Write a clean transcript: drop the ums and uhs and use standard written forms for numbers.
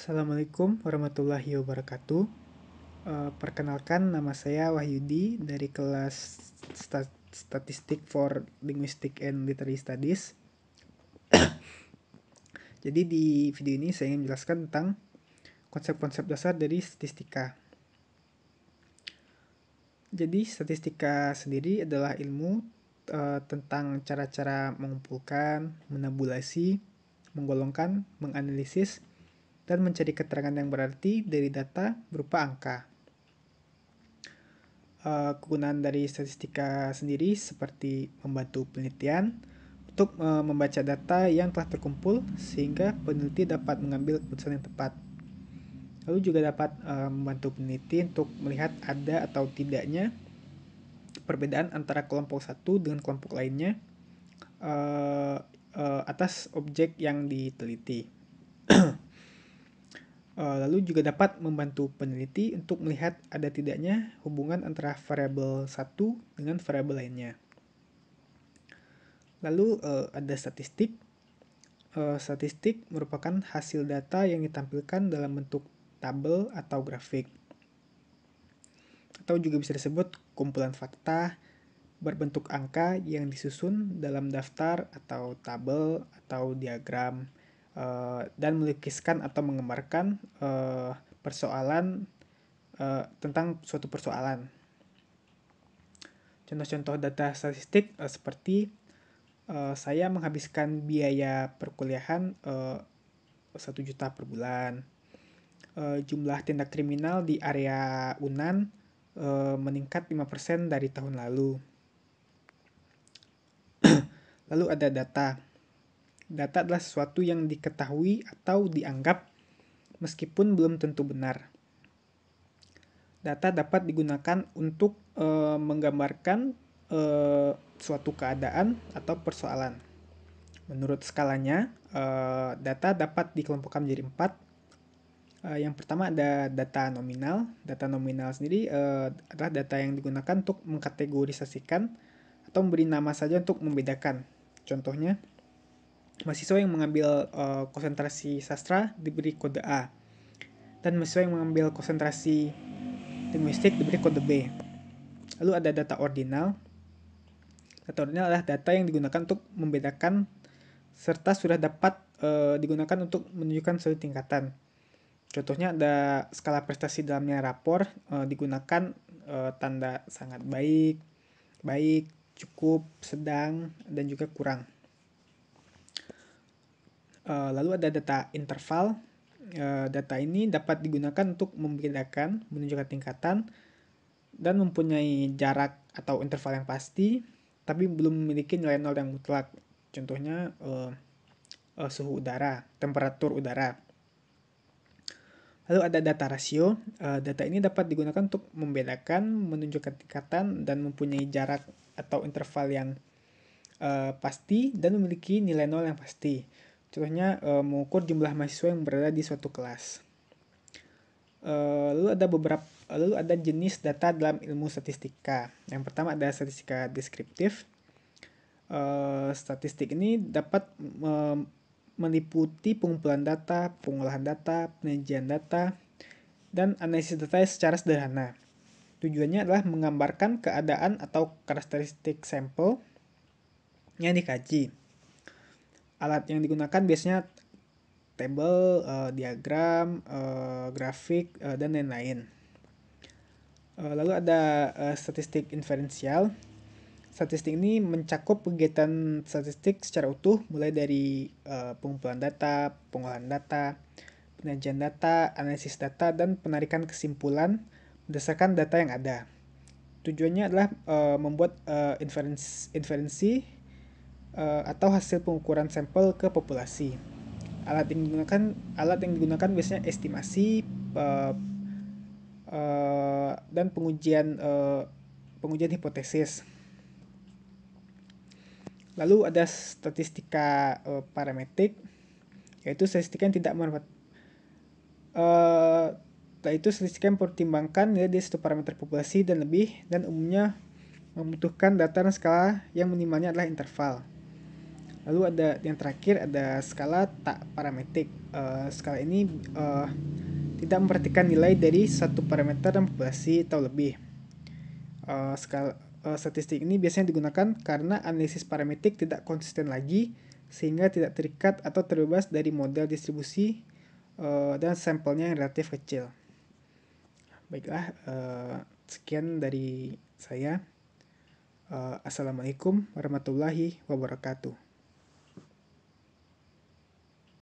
Assalamualaikum warahmatullahi wabarakatuh. Perkenalkan, nama saya Wahyudi dari kelas Statistik for Linguistic and Literary Studies. Jadi di video ini saya ingin menjelaskan tentang konsep-konsep dasar dari statistika. Jadi statistika sendiri adalah ilmu tentang cara-cara mengumpulkan, menabulasi, menggolongkan, menganalisis, dan mencari keterangan yang berarti dari data berupa angka. Kegunaan dari statistika sendiri seperti membantu penelitian untuk membaca data yang telah terkumpul sehingga peneliti dapat mengambil keputusan yang tepat. Lalu juga dapat membantu peneliti untuk melihat ada atau tidaknya perbedaan antara kelompok satu dengan kelompok lainnya atas objek yang diteliti. Lalu juga dapat membantu peneliti untuk melihat ada tidaknya hubungan antara variabel satu dengan variabel lainnya. Lalu ada statistik. Statistik merupakan hasil data yang ditampilkan dalam bentuk tabel atau grafik. Atau juga bisa disebut kumpulan fakta berbentuk angka yang disusun dalam daftar atau tabel atau diagram dan melukiskan atau menggambarkan persoalan tentang suatu persoalan. Contoh-contoh data statistik seperti saya menghabiskan biaya perkuliahan 1 juta per bulan. Jumlah tindak kriminal di area UNAN meningkat 5% dari tahun lalu. Lalu ada data. Data adalah sesuatu yang diketahui atau dianggap meskipun belum tentu benar. Data dapat digunakan untuk menggambarkan suatu keadaan atau persoalan. Menurut skalanya, data dapat dikelompokkan menjadi 4. Yang pertama ada data nominal. Data nominal sendiri adalah data yang digunakan untuk mengkategorisasikan atau memberi nama saja untuk membedakan. Contohnya, mahasiswa yang mengambil konsentrasi sastra diberi kode A, dan mahasiswa yang mengambil konsentrasi linguistik diberi kode B. Lalu ada data ordinal. Data ordinal adalah data yang digunakan untuk membedakan serta sudah dapat digunakan untuk menunjukkan suatu tingkatan. Contohnya ada skala prestasi dalamnya rapor digunakan tanda sangat baik, baik, cukup, sedang, dan juga kurang. Lalu ada data interval. Data ini dapat digunakan untuk membedakan, menunjukkan tingkatan, dan mempunyai jarak atau interval yang pasti, tapi belum memiliki nilai nol yang mutlak. Contohnya suhu udara, temperatur udara. Lalu ada data rasio. Data ini dapat digunakan untuk membedakan, menunjukkan tingkatan, dan mempunyai jarak atau interval yang pasti dan memiliki nilai nol yang pasti. Contohnya mengukur jumlah mahasiswa yang berada di suatu kelas. Lalu ada jenis data dalam ilmu statistika. Yang pertama ada statistika deskriptif. Statistik ini dapat meliputi pengumpulan data, pengolahan data, penyajian data, dan analisis data secara sederhana. Tujuannya adalah menggambarkan keadaan atau karakteristik sampel yang dikaji. Alat yang digunakan biasanya tabel, diagram, grafik, dan lain-lain. Lalu ada statistik inferensial. Statistik ini mencakup kegiatan statistik secara utuh, mulai dari pengumpulan data, pengolahan data, penyajian data, analisis data, dan penarikan kesimpulan berdasarkan data yang ada. Tujuannya adalah membuat inferensi atau hasil pengukuran sampel ke populasi. Alat yang digunakan biasanya estimasi dan pengujian hipotesis. Lalu ada statistika parametrik, yaitu statistika yang tidak statistika yang mempertimbangkan nilai dari satu parameter populasi dan lebih, dan umumnya membutuhkan data dan skala yang minimalnya adalah interval. Lalu ada yang terakhir, ada skala tak parametrik. Skala ini tidak memperhatikan nilai dari satu parameter dan populasi atau lebih. Skala statistik ini biasanya digunakan karena analisis parametrik tidak konsisten lagi, sehingga tidak terikat atau terbebas dari model distribusi dan sampelnya yang relatif kecil. Baiklah, sekian dari saya. Assalamualaikum warahmatullahi wabarakatuh.